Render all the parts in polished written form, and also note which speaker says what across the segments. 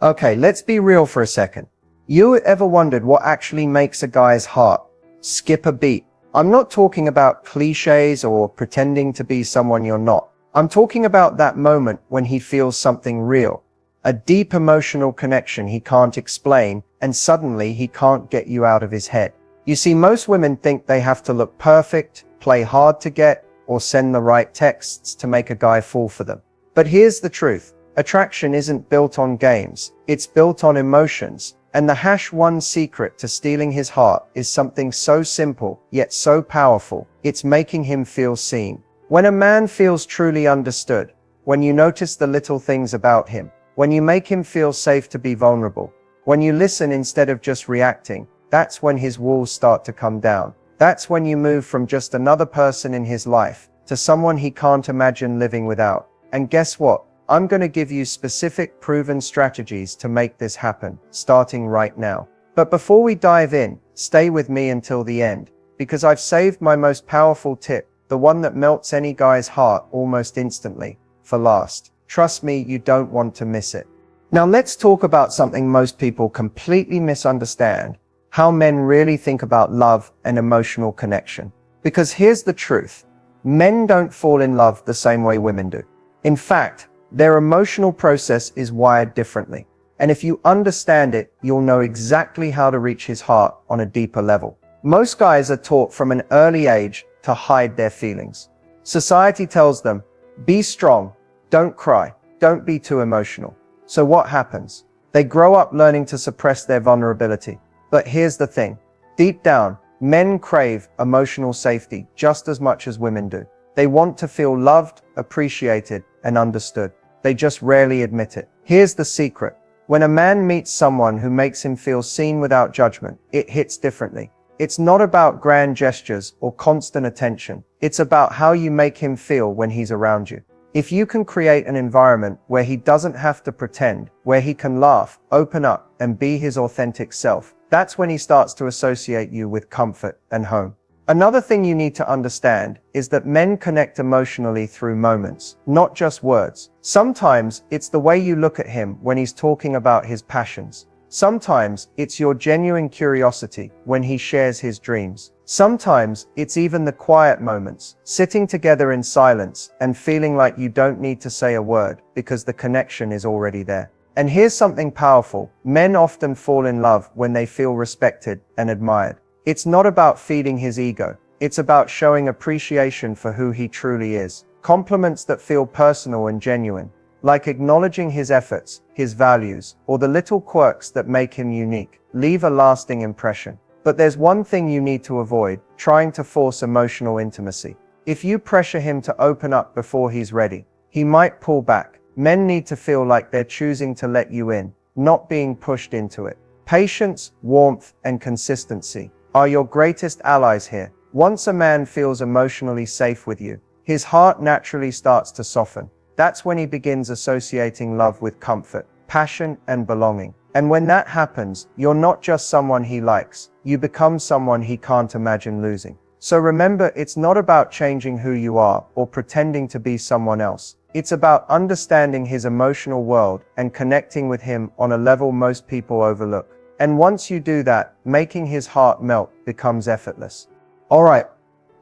Speaker 1: Okay, let's be real for a second. You ever wondered what actually makes a guy's heart skip a beat? I'm not talking about cliches or pretending to be someone you're not. I'm talking about that moment when he feels something real, a deep emotional connection he can't explain, and suddenly he can't get you out of his head. You see, most women think they have to look perfect, play hard to get, or send the right texts to make a guy fall for them. But here's the truth. Attraction isn't built on games. It's built on emotions. And the #1 secret to stealing his heart is something so simple, yet so powerful. It's making him feel seen. When a man feels truly understood, when you notice the little things about him, when you make him feel safe to be vulnerable, when you listen instead of just reacting, that's when his walls start to come down. That's when you move from just another person in his life to someone he can't imagine living without. And guess what? I'm going to give you specific proven strategies to make this happen, starting right now. But before we dive in, stay with me until the end, because I've saved my most powerful tip, the one that melts any guy's heart almost instantly, for last. Trust me, you don't want to miss it. Now let's talk about something most people completely misunderstand: how men really think about love and emotional connection. Because here's the truth. Men don't fall in love the same way women do. In fact, their emotional process is wired differently. And if you understand it, you'll know exactly how to reach his heart on a deeper level. Most guys are taught from an early age to hide their feelings. Society tells them, be strong, don't cry, don't be too emotional. So what happens? They grow up learning to suppress their vulnerability. But here's the thing. Deep down, men crave emotional safety just as much as women do. They want to feel loved, appreciated, and understood. They just rarely admit it. Here's the secret. When a man meets someone who makes him feel seen without judgment, it hits differently. It's not about grand gestures or constant attention. It's about how you make him feel when he's around you. If you can create an environment where he doesn't have to pretend, where he can laugh, open up, and be his authentic self, that's when he starts to associate you with comfort and home. Another thing you need to understand is that men connect emotionally through moments, not just words. Sometimes it's the way you look at him when he's talking about his passions. Sometimes it's your genuine curiosity when he shares his dreams. Sometimes it's even the quiet moments, sitting together in silence and feeling like you don't need to say a word because the connection is already there. And here's something powerful. Men often fall in love when they feel respected and admired. It's not about feeding his ego. It's about showing appreciation for who he truly is. Compliments that feel personal and genuine, like acknowledging his efforts, his values, or the little quirks that make him unique, leave a lasting impression. But there's one thing you need to avoid: trying to force emotional intimacy. If you pressure him to open up before he's ready, he might pull back. Men need to feel like they're choosing to let you in, not being pushed into it. Patience, warmth, and consistency are your greatest allies here. Once a man feels emotionally safe with you, his heart naturally starts to soften. That's when he begins associating love with comfort, passion, and belonging. And when that happens, you're not just someone he likes, you become someone he can't imagine losing. So remember, it's not about changing who you are or pretending to be someone else. It's about understanding his emotional world and connecting with him on a level most people overlook. And once you do that, making his heart melt becomes effortless. Alright,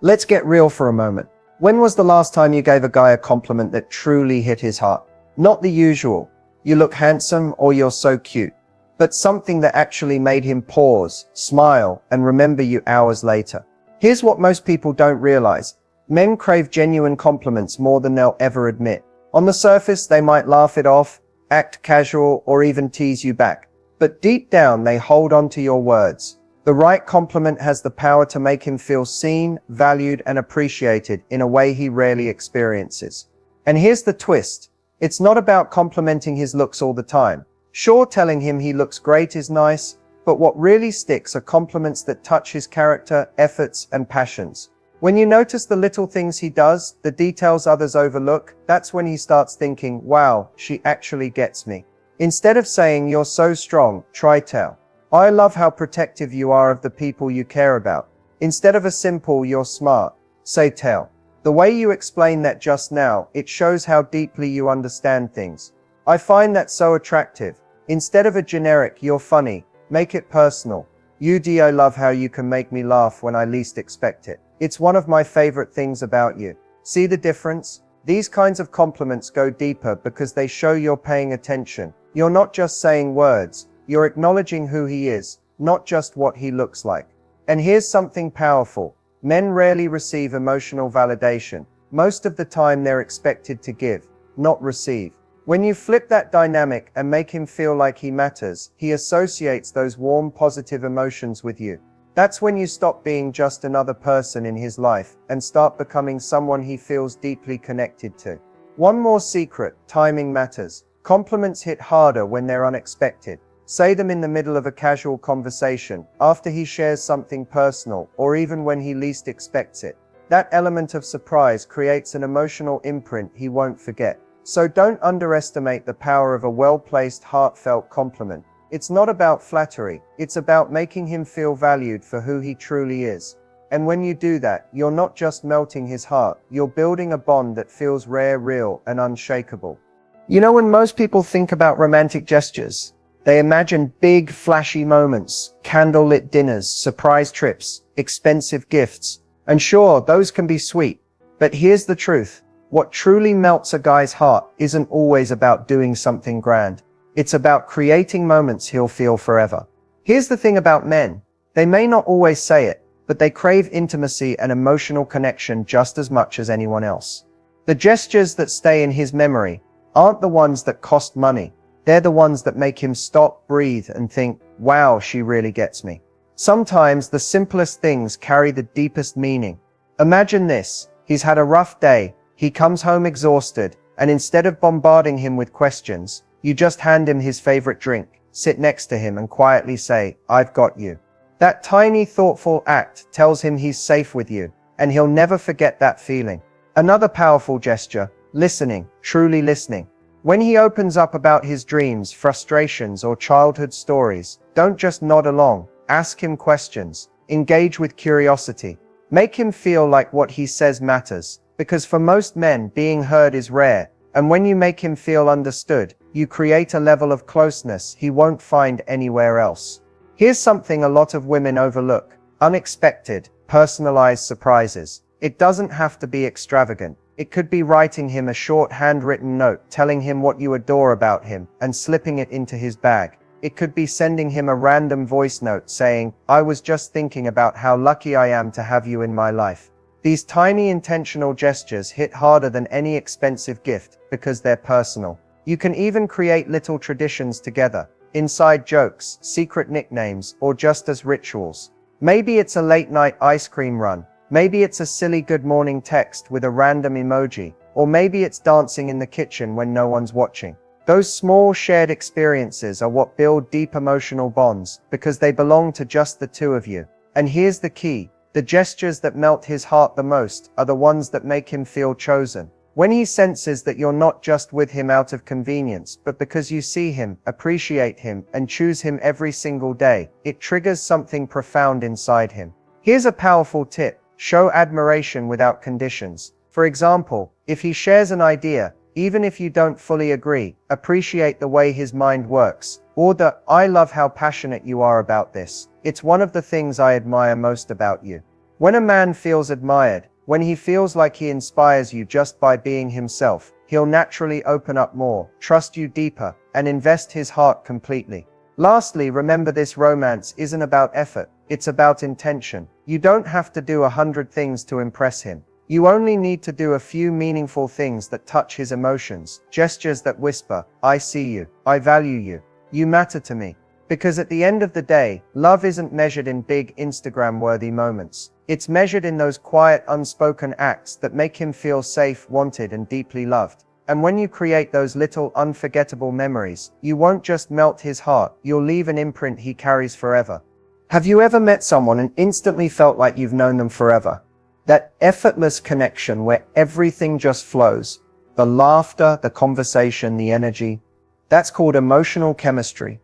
Speaker 1: let's get real for a moment. When was the last time you gave a guy a compliment that truly hit his heart? Not the usual, "You look handsome" or "You're so cute," but something that actually made him pause, smile, and remember you hours later. Here's what most people don't realize. Men crave genuine compliments more than they'll ever admit. On the surface, they might laugh it off, act casual, or even tease you back. But deep down, they hold on to your words. The right compliment has the power to make him feel seen, valued, and appreciated in a way he rarely experiences. And here's the twist. It's not about complimenting his looks all the time. Sure, telling him he looks great is nice, but what really sticks are compliments that touch his character, efforts, and passions. When you notice the little things he does, the details others overlook, that's when he starts thinking, wow, she actually gets me. Instead of saying, "You're so strong," try tell, "I love how protective you are of the people you care about." Instead of a simple, "You're smart," say tell. The way you explain that just now, it shows how deeply you understand things. I find that so attractive. Instead of a generic, "You're funny," make it personal. I love how you can make me laugh when I least expect it. It's one of my favorite things about you. See the difference? These kinds of compliments go deeper because they show you're paying attention. You're not just saying words, you're acknowledging who he is, not just what he looks like. And here's something powerful. Men rarely receive emotional validation. Most of the time they're expected to give, not receive. When you flip that dynamic and make him feel like he matters, he associates those warm, positive emotions with you. That's when you stop being just another person in his life and start becoming someone he feels deeply connected to. One more secret: timing matters. Compliments hit harder when they're unexpected. Say them in the middle of a casual conversation, after he shares something personal, or even when he least expects it. That element of surprise creates an emotional imprint he won't forget. So don't underestimate the power of a well-placed, heartfelt compliment. It's not about flattery, it's about making him feel valued for who he truly is. And when you do that, you're not just melting his heart, you're building a bond that feels rare, real, and unshakable. You know, when most people think about romantic gestures, they imagine big, flashy moments, candlelit dinners, surprise trips, expensive gifts. And sure, those can be sweet. But here's the truth. What truly melts a guy's heart isn't always about doing something grand. It's about creating moments he'll feel forever. Here's the thing about men. They may not always say it, but they crave intimacy and emotional connection just as much as anyone else. The gestures that stay in his memory aren't the ones that cost money. They're the ones that make him stop, breathe, and think, wow, she really gets me. Sometimes the simplest things carry the deepest meaning. Imagine this. He's had a rough day. He comes home exhausted, and instead of bombarding him with questions, you just hand him his favorite drink, sit next to him and quietly say, "I've got you." That tiny, thoughtful act tells him he's safe with you, and he'll never forget that feeling. Another powerful gesture: listening, truly listening. When he opens up about his dreams, frustrations, or childhood stories, don't just nod along. Ask him questions. Engage with curiosity. Make him feel like what he says matters. Because for most men, being heard is rare, and when you make him feel understood, you create a level of closeness he won't find anywhere else. Here's something a lot of women overlook: unexpected, personalized surprises. It doesn't have to be extravagant. It could be writing him a short handwritten note telling him what you adore about him and slipping it into his bag. It could be sending him a random voice note saying, "I was just thinking about how lucky I am to have you in my life." These tiny intentional gestures hit harder than any expensive gift because they're personal. You can even create little traditions together, inside jokes, secret nicknames, or just as rituals. Maybe it's a late night ice cream run. Maybe it's a silly good morning text with a random emoji. Or maybe it's dancing in the kitchen when no one's watching. Those small shared experiences are what build deep emotional bonds because they belong to just the two of you. And here's the key. The gestures that melt his heart the most are the ones that make him feel chosen. When he senses that you're not just with him out of convenience, but because you see him, appreciate him, and choose him every single day, it triggers something profound inside him. Here's a powerful tip: show admiration without conditions. For example, if he shares an idea, even if you don't fully agree, appreciate the way his mind works. Or the, "I love how passionate you are about this. It's one of the things I admire most about you." When a man feels admired, when he feels like he inspires you just by being himself, he'll naturally open up more, trust you deeper, and invest his heart completely. Lastly, remember this: romance isn't about effort, it's about intention. You don't have to do 100 things to impress him. You only need to do a few meaningful things that touch his emotions, gestures that whisper, "I see you, I value you, you matter to me." Because at the end of the day, love isn't measured in big Instagram-worthy moments. It's measured in those quiet, unspoken acts that make him feel safe, wanted, and deeply loved. And when you create those little, unforgettable memories, you won't just melt his heart, you'll leave an imprint he carries forever. Have you ever met someone and instantly felt like you've known them forever? That effortless connection where everything just flows. The laughter, the conversation, the energy. That's called emotional chemistry.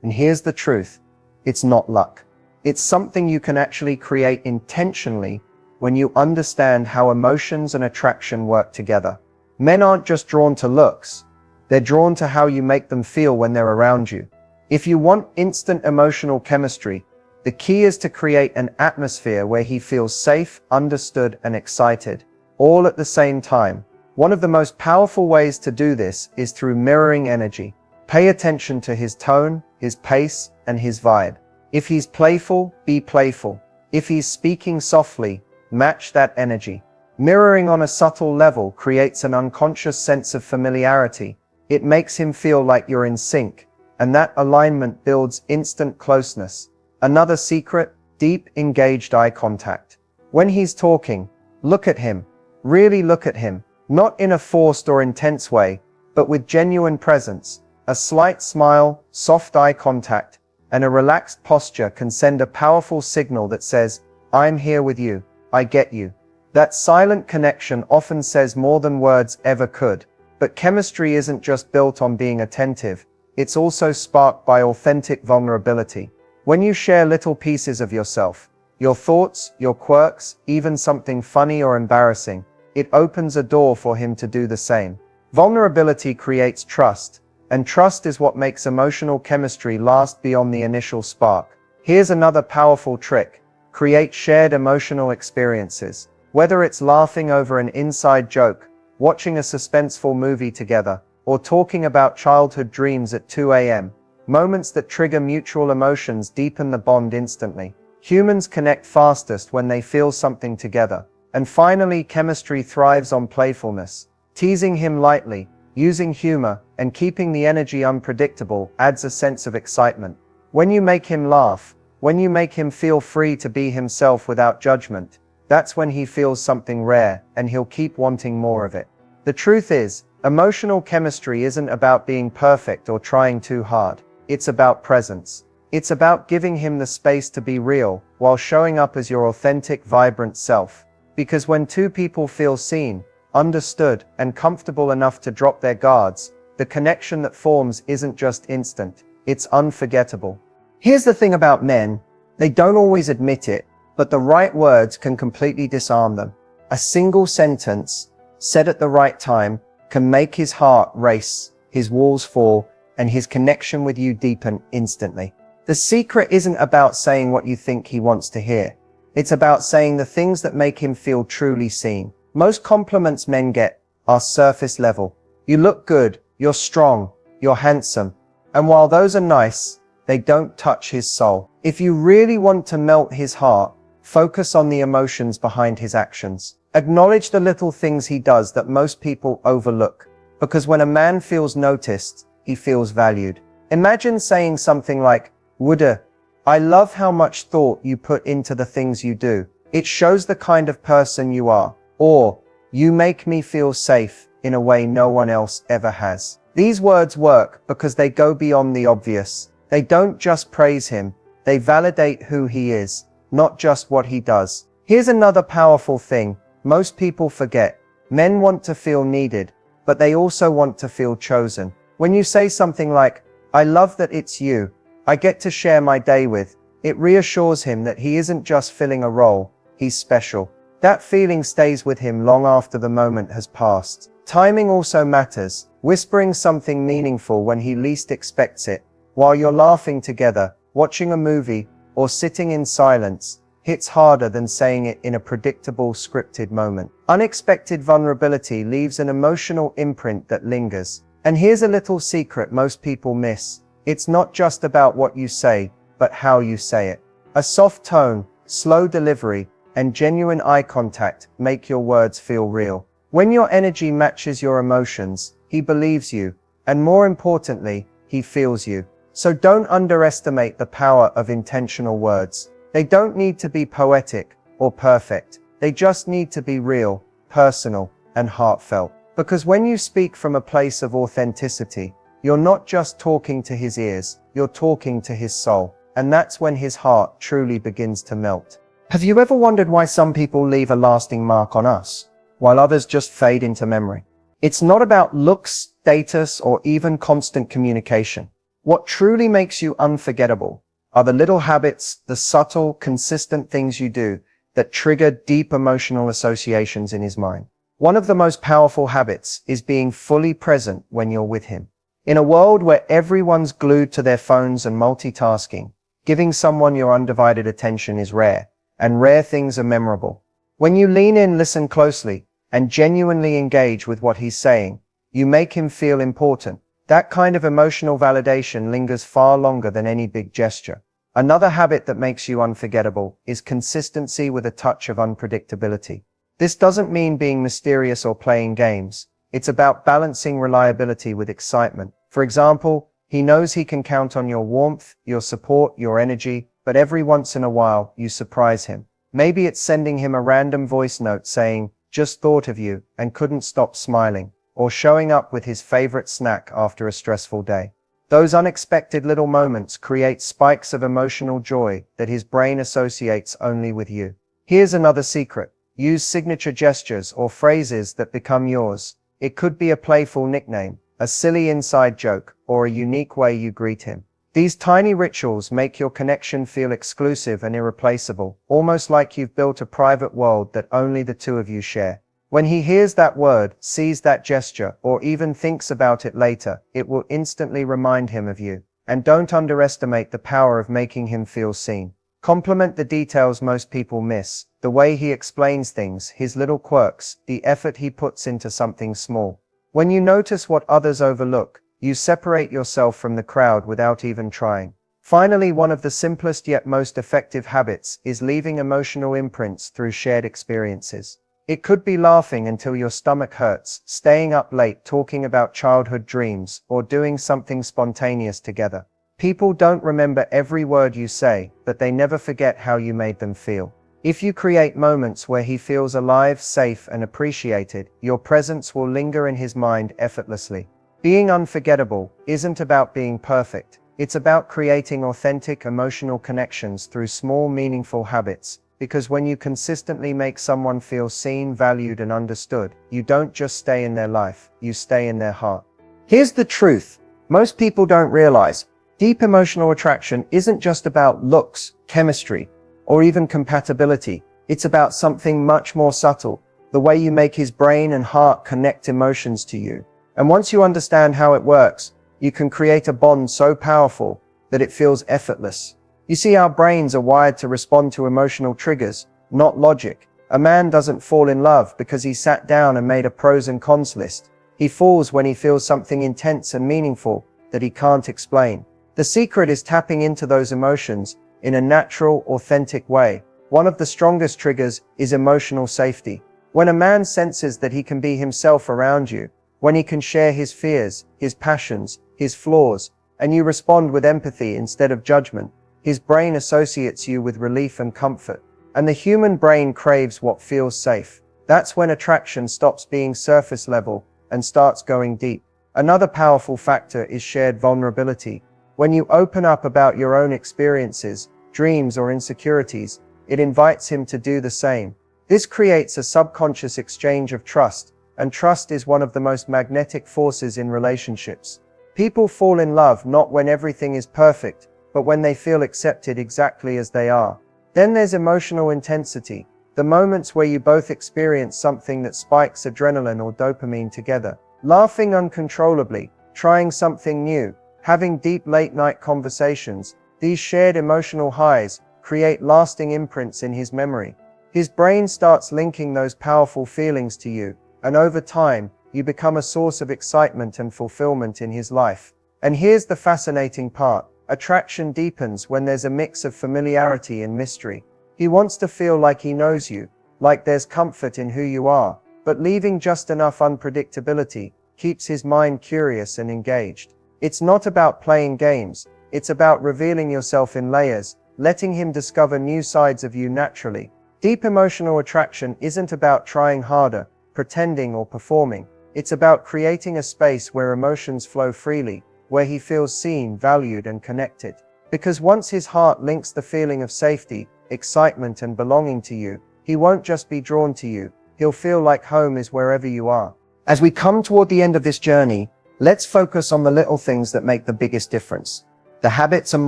Speaker 1: And here's the truth. It's not luck. It's something you can actually create intentionally when you understand how emotions and attraction work together. Men aren't just drawn to looks. They're drawn to how you make them feel when they're around you. If you want instant emotional chemistry, the key is to create an atmosphere where he feels safe, understood, and excited, all at the same time. One of the most powerful ways to do this is through mirroring energy. Pay attention to his tone, his pace, and his vibe. If he's playful, be playful. If he's speaking softly, match that energy. Mirroring on a subtle level creates an unconscious sense of familiarity. It makes him feel like you're in sync, and that alignment builds instant closeness. Another secret: deep, engaged eye contact. When he's talking, look at him. Really look at him. Not in a forced or intense way, but with genuine presence. A slight smile, soft eye contact, and a relaxed posture can send a powerful signal that says, "I'm here with you. I get you." That silent connection often says more than words ever could. But chemistry isn't just built on being attentive. It's also sparked by authentic vulnerability. When you share little pieces of yourself, your thoughts, your quirks, even something funny or embarrassing, it opens a door for him to do the same. Vulnerability creates trust, and trust is what makes emotional chemistry last beyond the initial spark. Here's another powerful trick: create shared emotional experiences. Whether it's laughing over an inside joke, watching a suspenseful movie together, or talking about childhood dreams at 2 a.m., moments that trigger mutual emotions deepen the bond instantly. Humans connect fastest when they feel something together. And finally, chemistry thrives on playfulness. Teasing him lightly, using humor, and keeping the energy unpredictable adds a sense of excitement. When you make him laugh, when you make him feel free to be himself without judgment, that's when he feels something rare, and he'll keep wanting more of it. The truth is, emotional chemistry isn't about being perfect or trying too hard. It's about presence. It's about giving him the space to be real, while showing up as your authentic, vibrant self. Because when two people feel seen, understood, and comfortable enough to drop their guards, the connection that forms isn't just instant, it's unforgettable. Here's the thing about men: they don't always admit it, but the right words can completely disarm them. A single sentence, said at the right time, can make his heart race, his walls fall, and his connection with you deepen instantly. The secret isn't about saying what you think he wants to hear. It's about saying the things that make him feel truly seen. Most compliments men get are surface level. You look good, you're strong, you're handsome. And while those are nice, they don't touch his soul. If you really want to melt his heart, focus on the emotions behind his actions. Acknowledge the little things he does that most people overlook. Because when a man feels noticed, he feels valued. Imagine saying something like, "Would've, I love how much thought you put into the things you do. It shows the kind of person you are." Or, "You make me feel safe in a way no one else ever has." These words work because they go beyond the obvious. They don't just praise him, they validate who he is, not just what he does. Here's another powerful thing most people forget. Men want to feel needed, but they also want to feel chosen. When you say something like, "I love that it's you I get to share my day with," it reassures him that he isn't just filling a role, he's special. That feeling stays with him long after the moment has passed. Timing also matters. Whispering something meaningful when he least expects it, while you're laughing together, watching a movie, or sitting in silence, hits harder than saying it in a predictable, scripted moment. Unexpected vulnerability leaves an emotional imprint that lingers. And here's a little secret most people miss. It's not just about what you say, but how you say it. A soft tone, slow delivery, and genuine eye contact make your words feel real. When your energy matches your emotions, he believes you, and more importantly, he feels you. So don't underestimate the power of intentional words. They don't need to be poetic or perfect. They just need to be real, personal, and heartfelt. Because when you speak from a place of authenticity, you're not just talking to his ears, you're talking to his soul. And that's when his heart truly begins to melt. Have you ever wondered why some people leave a lasting mark on us, while others just fade into memory? It's not about looks, status, or even constant communication. What truly makes you unforgettable are the little habits, the subtle, consistent things you do that trigger deep emotional associations in his mind. One of the most powerful habits is being fully present when you're with him. In a world where everyone's glued to their phones and multitasking, giving someone your undivided attention is rare, and rare things are memorable. When you lean in, listen closely, and genuinely engage with what he's saying, you make him feel important. That kind of emotional validation lingers far longer than any big gesture. Another habit that makes you unforgettable is consistency with a touch of unpredictability. This doesn't mean being mysterious or playing games. It's about balancing reliability with excitement. For example, he knows he can count on your warmth, your support, your energy, but every once in a while, you surprise him. Maybe it's sending him a random voice note saying, "Just thought of you," and couldn't stop smiling, or showing up with his favorite snack after a stressful day. Those unexpected little moments create spikes of emotional joy that his brain associates only with you. Here's another secret. Use signature gestures or phrases that become yours. It could be a playful nickname, a silly inside joke, or a unique way you greet him. These tiny rituals make your connection feel exclusive and irreplaceable, almost like you've built a private world that only the two of you share. When he hears that word, sees that gesture, or even thinks about it later, it will instantly remind him of you. And don't underestimate the power of making him feel seen. Compliment the details most people miss, the way he explains things, his little quirks, the effort he puts into something small. When you notice what others overlook, you separate yourself from the crowd without even trying. Finally, one of the simplest yet most effective habits is leaving emotional imprints through shared experiences. It could be laughing until your stomach hurts, staying up late talking about childhood dreams, or doing something spontaneous together. People don't remember every word you say, but they never forget how you made them feel. If you create moments where he feels alive, safe, and appreciated, your presence will linger in his mind effortlessly. Being unforgettable isn't about being perfect. It's about creating authentic emotional connections through small, meaningful habits. Because when you consistently make someone feel seen, valued, and understood, you don't just stay in their life, you stay in their heart. Here's the truth. Most people don't realize. Deep emotional attraction isn't just about looks, chemistry, or even compatibility. It's about something much more subtle. The way you make his brain and heart connect emotions to you. And once you understand how it works, you can create a bond so powerful that it feels effortless. You see, our brains are wired to respond to emotional triggers, not logic. A man doesn't fall in love because he sat down and made a pros and cons list. He falls when he feels something intense and meaningful that he can't explain. The secret is tapping into those emotions in a natural, authentic way. One of the strongest triggers is emotional safety. When a man senses that he can be himself around you, when he can share his fears, his passions, his flaws, and you respond with empathy instead of judgment, his brain associates you with relief and comfort. And the human brain craves what feels safe. That's when attraction stops being surface level and starts going deep. Another powerful factor is shared vulnerability. When you open up about your own experiences, dreams, or insecurities, it invites him to do the same. This creates a subconscious exchange of trust, and trust is one of the most magnetic forces in relationships. People fall in love not when everything is perfect, but when they feel accepted exactly as they are. Then there's emotional intensity, the moments where you both experience something that spikes adrenaline or dopamine together. Laughing uncontrollably, trying something new, having deep late-night conversations. These shared emotional highs create lasting imprints in his memory. His brain starts linking those powerful feelings to you, and over time, you become a source of excitement and fulfillment in his life. And here's the fascinating part. Attraction deepens when there's a mix of familiarity and mystery. He wants to feel like he knows you, like there's comfort in who you are, but leaving just enough unpredictability keeps his mind curious and engaged. It's not about playing games, it's about revealing yourself in layers, letting him discover new sides of you naturally. Deep emotional attraction isn't about trying harder, pretending, or performing. It's about creating a space where emotions flow freely, where he feels seen, valued, and connected. Because once his heart links the feeling of safety, excitement, and belonging to you, he won't just be drawn to you, he'll feel like home is wherever you are. As we come toward the end of this journey, let's focus on the little things that make the biggest difference. The habits and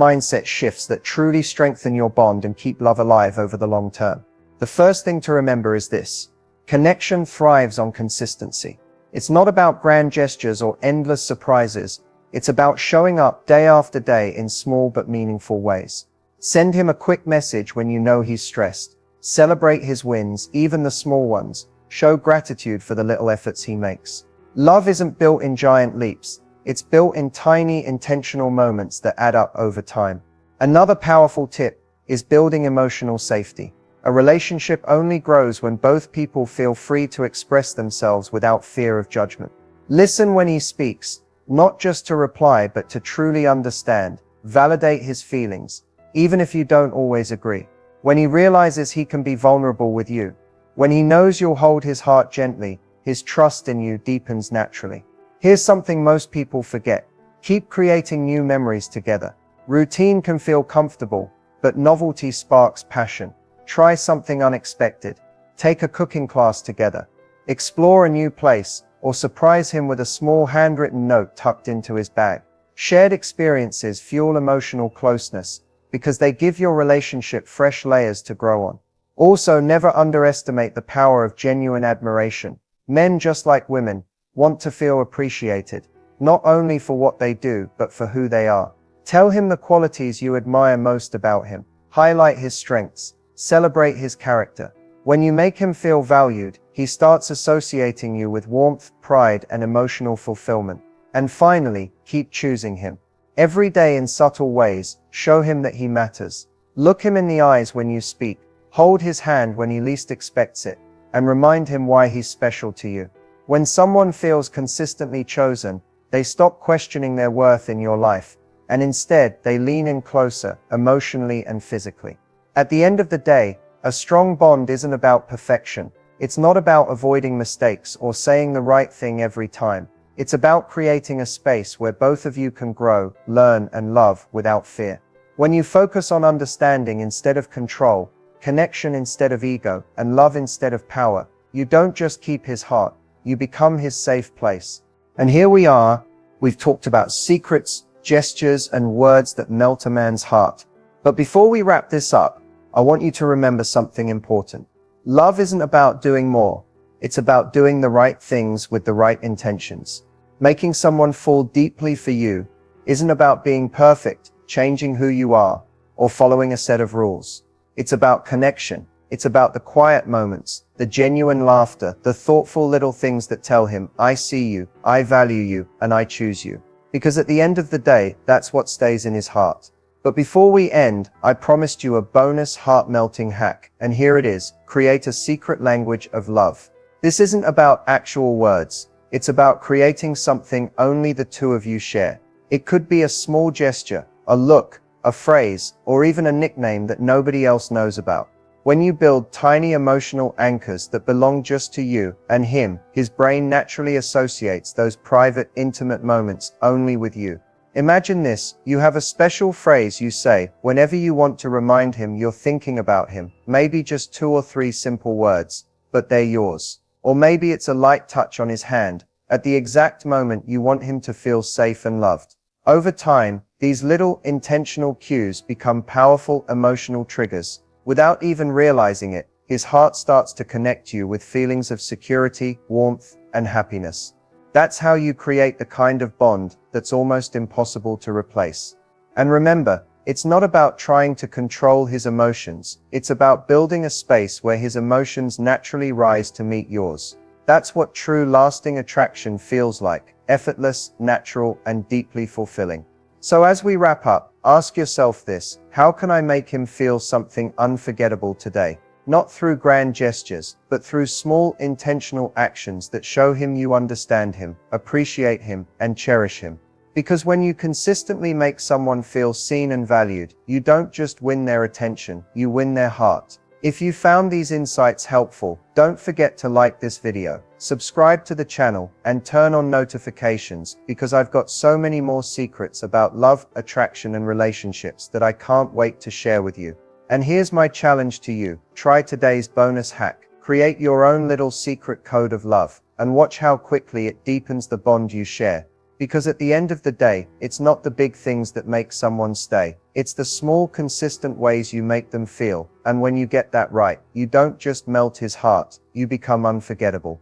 Speaker 1: mindset shifts that truly strengthen your bond and keep love alive over the long term. The first thing to remember is this. Connection thrives on consistency. It's not about grand gestures or endless surprises. It's about showing up day after day in small but meaningful ways. Send him a quick message when you know he's stressed. Celebrate his wins, even the small ones. Show gratitude for the little efforts he makes. Love isn't built in giant leaps. It's built in tiny, intentional moments that add up over time. Another powerful tip is building emotional safety. A relationship only grows when both people feel free to express themselves without fear of judgment. Listen when he speaks, not just to reply, but to truly understand. Validate his feelings, even if you don't always agree. When he realizes he can be vulnerable with you, when he knows you'll hold his heart gently, his trust in you deepens naturally. Here's something most people forget. Keep creating new memories together. Routine can feel comfortable, but novelty sparks passion. Try something unexpected. Take a cooking class together. Explore a new place, or surprise him with a small handwritten note tucked into his bag. Shared experiences fuel emotional closeness because they give your relationship fresh layers to grow on. Also, never underestimate the power of genuine admiration. Men, just like women, want to feel appreciated, not only for what they do, but for who they are. Tell him the qualities you admire most about him. Highlight his strengths. Celebrate his character. When you make him feel valued, he starts associating you with warmth, pride, and emotional fulfillment. And finally, keep choosing him. Every day in subtle ways, show him that he matters. Look him in the eyes when you speak. Hold his hand when he least expects it, and remind him why he's special to you. When someone feels consistently chosen, they stop questioning their worth in your life, and instead they lean in closer, emotionally and physically. At the end of the day, a strong bond isn't about perfection. It's not about avoiding mistakes or saying the right thing every time. It's about creating a space where both of you can grow, learn, and love without fear. When you focus on understanding instead of control, connection instead of ego, and love instead of power, you don't just keep his heart, you become his safe place. And here we are. We've talked about secrets, gestures, and words that melt a man's heart. But before we wrap this up, I want you to remember something important. Love isn't about doing more. It's about doing the right things with the right intentions. Making someone fall deeply for you isn't about being perfect, changing who you are, or following a set of rules. It's about connection. It's about the quiet moments, the genuine laughter, the thoughtful little things that tell him, I see you, I value you, and I choose you. Because at the end of the day, that's what stays in his heart. But before we end, I promised you a bonus heart-melting hack, and here it is. Create a secret language of love. This isn't about actual words. It's about creating something only the two of you share. It could be a small gesture, a look, a phrase, or even a nickname that nobody else knows about. When you build tiny emotional anchors that belong just to you and him, his brain naturally associates those private, intimate moments only with you. Imagine this: you have a special phrase you say whenever you want to remind him you're thinking about him. Maybe just 2 or 3 simple words, but they're yours. Or maybe it's a light touch on his hand at the exact moment you want him to feel safe and loved. Over time, these little intentional cues become powerful emotional triggers. Without even realizing it, his heart starts to connect you with feelings of security, warmth, and happiness. That's how you create the kind of bond that's almost impossible to replace. And remember, it's not about trying to control his emotions. It's about building a space where his emotions naturally rise to meet yours. That's what true lasting attraction feels like: effortless, natural, and deeply fulfilling. So as we wrap up, ask yourself this: how can I make him feel something unforgettable today? Not through grand gestures, but through small, intentional actions that show him you understand him, appreciate him, and cherish him. Because when you consistently make someone feel seen and valued, you don't just win their attention, you win their heart. If you found these insights helpful, don't forget to like this video, subscribe to the channel, and turn on notifications, because I've got so many more secrets about love, attraction, and relationships that I can't wait to share with you. And here's my challenge to you: try today's bonus hack. Create your own little secret code of love, and watch how quickly it deepens the bond you share. Because at the end of the day, it's not the big things that make someone stay. It's the small, consistent ways you make them feel. And when you get that right, you don't just melt his heart, you become unforgettable.